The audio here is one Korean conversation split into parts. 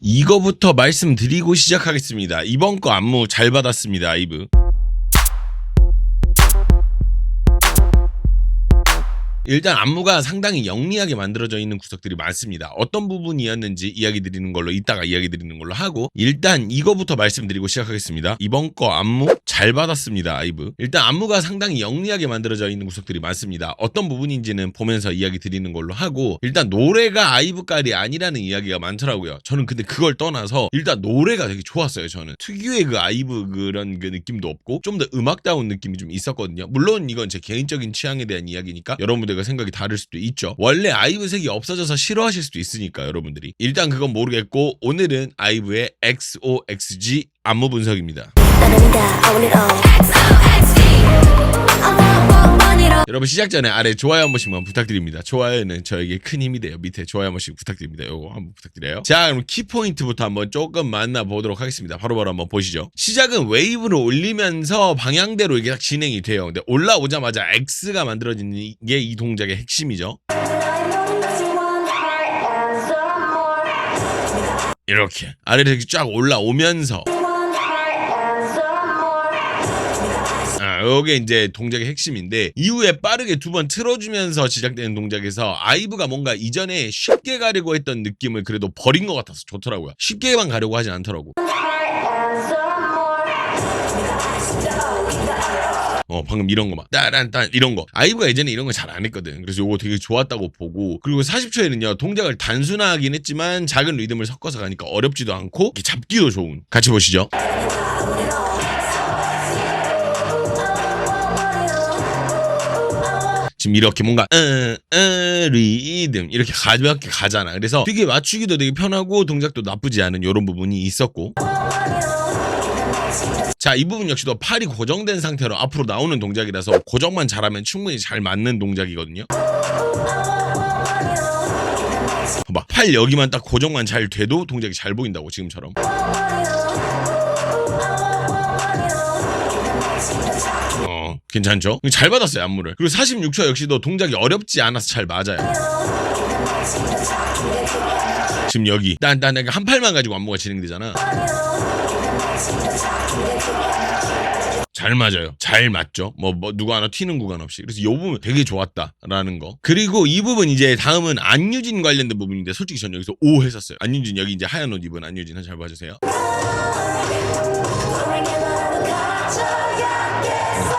이거부터 말씀드리고 시작하겠습니다. 이번 거 안무 잘 받았습니다, 아이브. 일단 안무가 상당히 영리하게 만들어져 있는 구석들이 많습니다. 어떤 부분이었는지 이야기 드리는 걸로 이따가 이야기 드리는 걸로 하고, 일단 이거부터 말씀드리고 시작하겠습니다. 이번 거 안무 잘 받았습니다, 아이브. 일단 안무가 상당히 영리하게 만들어져 있는 구석들이 많습니다. 어떤 부분인지는 보면서 이야기 드리는 걸로 하고, 일단 노래가 아이브 깔이 아니라는 이야기가 많더라고요. 저는 근데 그걸 떠나서 일단 노래가 되게 좋았어요. 저는 특유의 그 아이브 그런 그 느낌도 없고 좀 더 음악다운 느낌이 좀 있었거든요. 물론 이건 제 개인적인 취향에 대한 이야기니까 여러분들과 생각이 다를 수도 있죠. 원래 아이브색이 없어져서 싫어하실 수도 있으니까 여러분들이. 일단 그건 모르겠고, 오늘은 아이브의 XOXG 안무 분석입니다. 여러분 시작 전에 아래 좋아요 한 번씩만 부탁드립니다. 좋아요는 저에게 큰 힘이 돼요. 밑에 좋아요 한 번씩 부탁드립니다. 요거 한번 부탁드려요. 자, 그럼 키포인트부터 한번 조금 만나보도록 하겠습니다. 바로바로 한번 보시죠. 시작은 웨이브를 올리면서 방향대로 이게 딱 진행이 돼요. 근데 올라오자마자 X가 만들어지는 게 이 동작의 핵심이죠. 이렇게 아래로 이렇게 쫙 올라오면서, 요게 이제 동작의 핵심인데, 이후에 빠르게 두 번 틀어주면서 시작되는 동작에서 아이브가 뭔가 이전에 쉽게 가려고 했던 느낌을 그래도 버린 것 같아서 좋더라고요. 쉽게만 가려고 하진 않더라고. 방금 이런 거만 따란딴 이런 거 아이브가 예전에 이런 거 잘 안 했거든. 그래서 요거 되게 좋았다고 보고, 그리고 40초에는요 동작을 단순하긴 했지만 작은 리듬을 섞어서 가니까 어렵지도 않고 이렇게 잡기도 좋은. 같이 보시죠. 지금 이렇게 뭔가 리듬 이렇게 가볍게 가잖아. 그래서 되게 맞추기도 되게 편하고 동작도 나쁘지 않은 이런 부분이 있었고, 자, 이 부분 역시도 팔이 고정된 상태로 앞으로 나오는 동작이라서 고정만 잘하면 충분히 잘 맞는 동작이거든요. 봐봐, 팔 여기만 딱 고정만 잘 돼도 동작이 잘 보인다고, 지금처럼. 괜찮죠? 잘 받았어요, 안무를. 그리고 46초 역시도 동작이 어렵지 않아서 잘 맞아요. 지금 여기 한 팔만 가지고 안무가 진행되잖아. 잘 맞아요. 잘 맞죠? 뭐 누구 하나 튀는 구간 없이. 그래서 이 부분 되게 좋았다라는 거. 그리고 이 부분 이제 다음은 안유진 관련된 부분인데, 솔직히 전 여기서 오 했었어요. 안유진, 여기 이제 하얀 옷 입은 안유진 잘 봐주세요.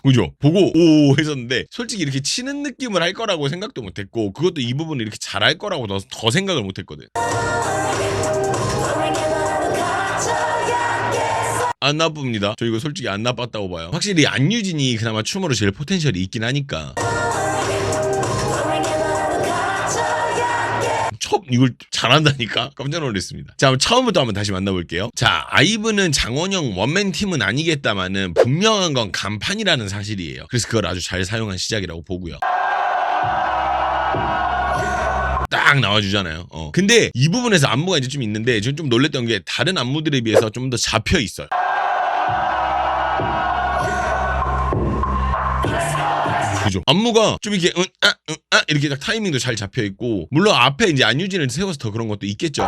그죠? 보고 오 했었는데, 솔직히 이렇게 치는 느낌을 할 거라고 생각도 못했고, 그것도 이 부분을 이렇게 잘할 거라고 더 생각을 못했거든. 안 나쁩니다. 저 이거 솔직히 안 나빴다고 봐요. 확실히 안유진이 그나마 춤으로 제일 포텐셜이 있긴 하니까. 이걸 잘한다니까 깜짝 놀랐습니다. 자, 그럼 처음부터 한번 다시 만나볼게요. 자, 아이브는 장원영 원맨 팀은 아니겠다마는 분명한 건 간판이라는 사실이에요. 그래서 그걸 아주 잘 사용한 시작이라고 보고요. 딱 나와주잖아요. 근데 이 부분에서 안무가 이제 좀 있는데, 좀 놀랬던 게 다른 안무들에 비해서 좀 더 잡혀 있어요. 그죠? 안무가 좀 이렇게 이렇게 딱 타이밍도 잘 잡혀 있고, 물론 앞에 이제 안유진을 세워서 더 그런 것도 있겠죠.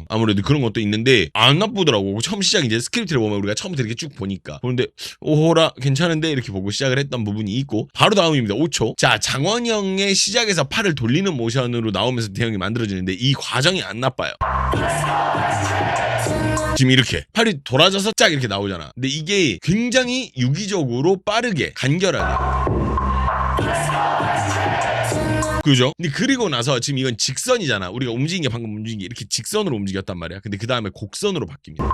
아무래도 그런 것도 있는데 안 나쁘더라고. 처음 시작 이제 스크립트를 보면 우리가 처음부터 이렇게 쭉 보니까 보는데 오호라 괜찮은데 이렇게 보고 시작을 했던 부분이 있고, 바로 다음입니다. 5초. 자, 장원영의 시작에서 팔을 돌리는 모션으로 나오면서 대형이 만들어지는데 이 과정이 안 나빠요. 지금 이렇게 팔이 돌아져서 쫙 이렇게 나오잖아. 근데 이게 굉장히 유기적으로 빠르게 간결하게, 그죠? 근데 그리고 나서 지금 이건 직선이잖아. 우리가 움직인 게, 방금 움직인 게 이렇게 직선으로 움직였단 말이야. 근데 그 다음에 곡선으로 바뀝니다.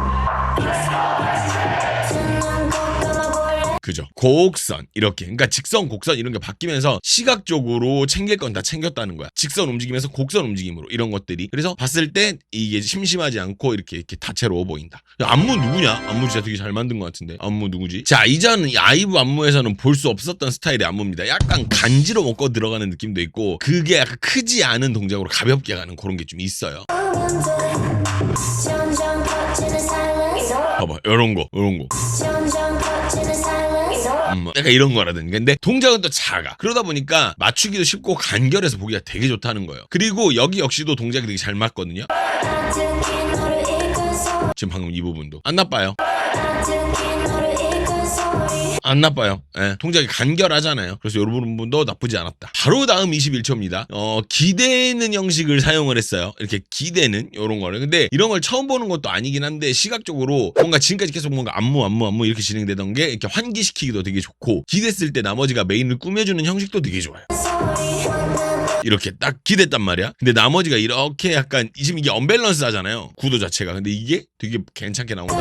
그죠? 곡선 이렇게, 그러니까 직선, 곡선 이런 게 바뀌면서 시각적으로 챙길 건 다 챙겼다는 거야. 직선 움직이면서 곡선 움직임으로 이런 것들이. 그래서 봤을 때 이게 심심하지 않고 이렇게 다채로워 보인다. 안무 누구냐? 안무 진짜 되게 잘 만든 것 같은데. 안무 누구지? 자, 이전 이 아이브 안무에서는 볼 수 없었던 스타일의 안무입니다. 약간 간지로 먹고 들어가는 느낌도 있고, 그게 약간 크지 않은 동작으로 가볍게 가는 그런 게 좀 있어요. 봐봐, 요런 거. 약간 이런 거라든가. 근데 동작은 또 작아. 그러다 보니까 맞추기도 쉽고 간결해서 보기가 되게 좋다는 거예요. 그리고 여기 역시도 동작이 되게 잘 맞거든요. 지금 방금 이 부분도 안 나빠요. 안 나빠요. 예, 동작이 간결하잖아요. 그래서 이 부분도 나쁘지 않았다. 바로 다음 21초입니다. 기대는 형식을 사용을 했어요. 이렇게 기대는 이런 거를. 근데 이런 걸 처음 보는 것도 아니긴 한데 시각적으로 뭔가 지금까지 계속 뭔가 안무 이렇게 진행되던 게 이렇게 환기시키기도 되게 좋고 기댔을 때 나머지가 메인을 꾸며주는 형식도 되게 좋아요. 이렇게 딱 기댔단 말이야. 근데 나머지가 이렇게 약간 지금 이게 언밸런스 하잖아요. 구도 자체가. 근데 이게 되게 괜찮게 나온다.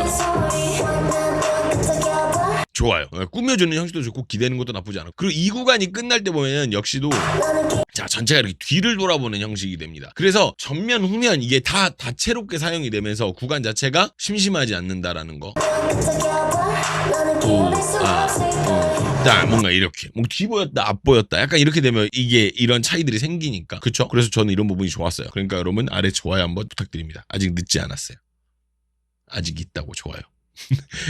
좋아요. 꾸며주는 형식도 좋고 기대는 것도 나쁘지 않아. 그리고 이 구간이 끝날 때 보면 역시도 자 전체가 이렇게 뒤를 돌아보는 형식이 됩니다. 그래서 전면 후면 이게 다 다채롭게 사용이 되면서 구간 자체가 심심하지 않는다라는 거. 뭔가 이렇게 뭐 뒤 보였다 앞 보였다 약간 이렇게 되면 이게 이런 차이들이 생기니까 그쵸? 그래서 저는 이런 부분이 좋았어요. 그러니까 여러분 아래 좋아요 한번 부탁드립니다. 아직 늦지 않았어요. 아직 있다고 좋아요.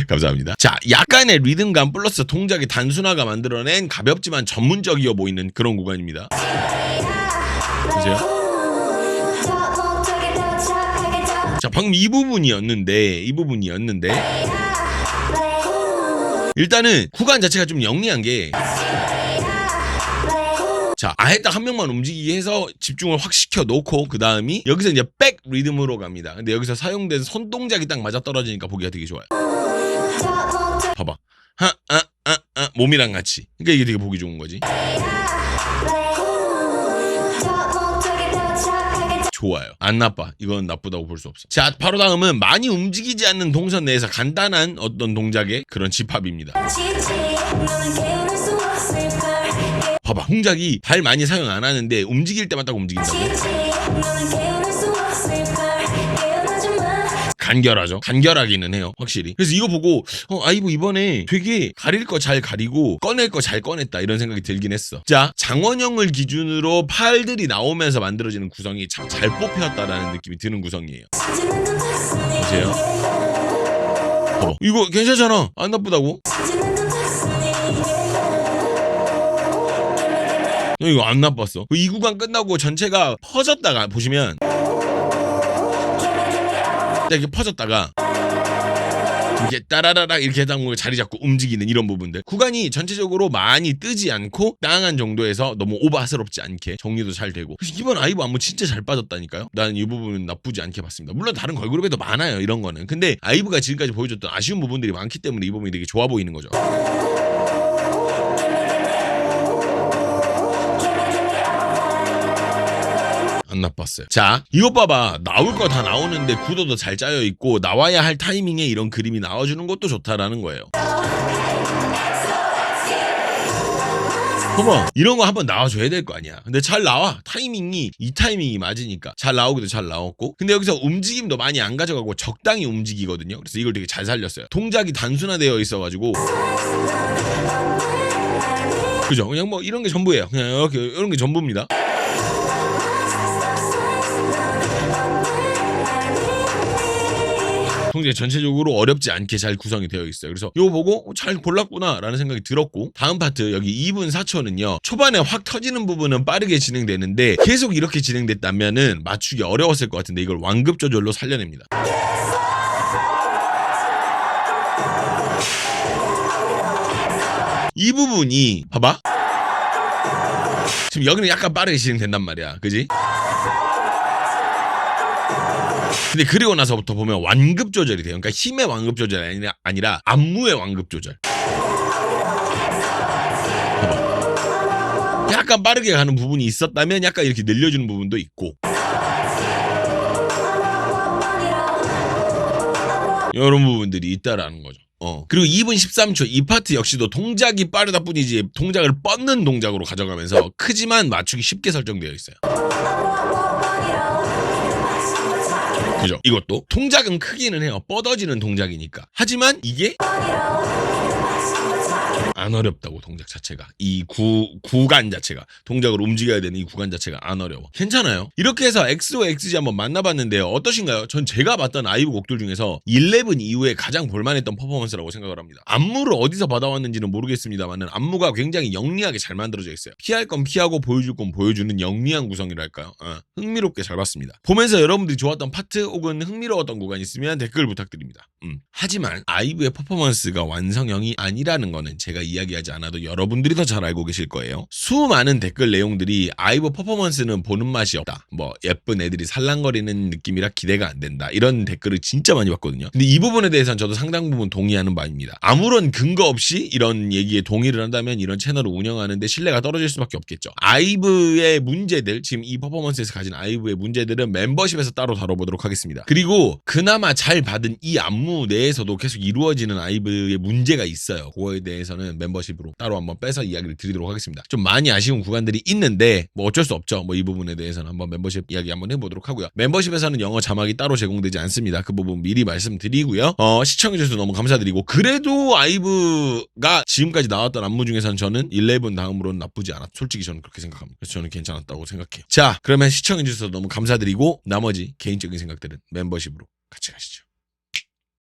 감사합니다. 자, 약간의 리듬감 플러스 동작의 단순화가 만들어낸 가볍지만 전문적이어 보이는 그런 구간입니다. 보세요. 자, 방금 이 부분이었는데 일단은 구간 자체가 좀 영리한 게 자, 아예 딱 한 명만 움직이게 해서 집중을 확 시켜 놓고 그 다음이 여기서 이제 백 리듬으로 갑니다. 근데 여기서 사용된 손 동작이 딱 맞아 떨어지니까 보기가 되게 좋아요. 봐봐. 몸이랑 같이. 그러니까 이게 되게 보기 좋은 거지. 좋아요. 안 나빠. 이건 나쁘다고 볼 수 없어. 자, 바로 다음은 많이 움직이지 않는 동선 내에서 간단한 어떤 동작의 그런 집합입니다. 봐봐. 동작이 발 많이 사용 안 하는데 움직일 때만 딱 움직인다고. 간결하죠. 간결하기는 해요. 확실히. 그래서 이거 보고 아이브 이번에 되게 가릴 거 잘 가리고 꺼낼 거 잘 꺼냈다 이런 생각이 들긴 했어. 자, 장원영을 기준으로 팔들이 나오면서 만들어지는 구성이 참 잘 뽑혔다라는 느낌이 드는 구성이에요. 보세요. 봐봐. 이거 괜찮잖아. 안 나쁘다고. 이거 안 나빴어. 이 구간 끝나고 전체가 퍼졌다가 보시면 이렇게 퍼졌다가 이렇게 따라라락 이렇게 해당 자리 잡고 움직이는 이런 부분들 구간이 전체적으로 많이 뜨지 않고 땅한 정도에서 너무 오바스럽지 않게 정리도 잘 되고 그래서 이번 아이브 안무 진짜 잘 빠졌다니까요. 나는 이 부분은 나쁘지 않게 봤습니다. 물론 다른 걸그룹에도 많아요 이런 거는. 근데 아이브가 지금까지 보여줬던 아쉬운 부분들이 많기 때문에 이 부분이 되게 좋아 보이는 거죠. 안 나빴어요. 자, 이것 봐봐. 나올 거 다 나오는데 구도도 잘 짜여 있고 나와야 할 타이밍에 이런 그림이 나와주는 것도 좋다라는 거예요. 봐봐. 이런 거 한번 나와줘야 될 거 아니야. 근데 잘 나와. 이 타이밍이 맞으니까 잘 나오기도 잘 나왔고. 근데 여기서 움직임도 많이 안 가져가고 적당히 움직이거든요. 그래서 이걸 되게 잘 살렸어요. 동작이 단순화되어 있어가지고 그죠? 그냥 뭐 이런 게 전부예요. 그냥 이렇게 이런 게 전부입니다. 동작 전체적으로 어렵지 않게 잘 구성이 되어 있어요. 그래서 이거 보고 잘 골랐구나 라는 생각이 들었고 다음 파트 여기 2분 4초는요. 초반에 확 터지는 부분은 빠르게 진행되는데 계속 이렇게 진행됐다면은 맞추기 어려웠을 것 같은데 이걸 완급 조절로 살려냅니다. 이 부분이 봐봐. 지금 여기는 약간 빠르게 진행된단 말이야. 그지? 근데 그리고 나서부터 보면 완급 조절이 돼요. 그러니까 힘의 완급 조절이 아니라 안무의 완급 조절. 봐봐. 약간 빠르게 가는 부분이 있었다면 약간 이렇게 늘려주는 부분도 있고 이런 부분들이 있다라는 거죠. 그리고 2분 13초 이 파트 역시도 동작이 빠르다 뿐이지 동작을 뻗는 동작으로 가져가면서 크지만 맞추기 쉽게 설정되어 있어요. 그죠? 이것도 동작은 크기는 해요. 뻗어지는 동작이니까. 하지만 이게 안 어렵다고. 동작 자체가 이 구간 자체가 동작으로 움직여야 되는 이 구간 자체가 안 어려워. 괜찮아요. 이렇게 해서 XO XG 한번 만나봤는데요. 어떠신가요? 전 제가 봤던 아이브 곡들 중에서 11 이후에 가장 볼만했던 퍼포먼스라고 생각을 합니다. 안무를 어디서 받아왔는지는 모르겠습니다만 안무가 굉장히 영리하게 잘 만들어져 있어요. 피할 건 피하고 보여줄 건 보여주는 영리한 구성이랄까요. 흥미롭게 잘 봤습니다. 보면서 여러분들이 좋았던 파트 혹은 흥미로웠던 구간이 있으면 댓글 부탁드립니다. 하지만 아이브의 퍼포먼스가 완성형이 아니라는 거는 제가 이야기하지 않아도 여러분들이 더 잘 알고 계실 거예요. 수많은 댓글 내용들이 아이브 퍼포먼스는 보는 맛이 없다, 뭐 예쁜 애들이 살랑거리는 느낌이라 기대가 안 된다, 이런 댓글을 진짜 많이 봤거든요. 근데 이 부분에 대해서는 저도 상당 부분 동의하는 바입니다. 아무런 근거 없이 이런 얘기에 동의를 한다면 이런 채널을 운영하는데 신뢰가 떨어질 수밖에 없겠죠. 아이브의 문제들, 지금 이 퍼포먼스에서 가진 아이브의 문제들은 멤버십에서 따로 다뤄보도록 하겠습니다. 그리고 그나마 잘 받은 이 안무 내에서도 계속 이루어지는 아이브의 문제가 있어요. 그거에 대해서는 멤버십으로 따로 한번 빼서 이야기를 드리도록 하겠습니다. 좀 많이 아쉬운 구간들이 있는데 뭐 어쩔 수 없죠. 뭐 이 부분에 대해서는 한번 멤버십 이야기 한번 해보도록 하고요. 멤버십에서는 영어 자막이 따로 제공되지 않습니다. 그 부분 미리 말씀드리고요. 시청해주셔서 너무 감사드리고, 그래도 아이브가 지금까지 나왔던 안무 중에서는 저는 11 다음으로는 나쁘지 않았. 솔직히 저는 그렇게 생각합니다. 그래서 저는 괜찮았다고 생각해요. 자, 그러면 시청해주셔서 너무 감사드리고 나머지 개인적인 생각들은 멤버십으로 같이 가시죠.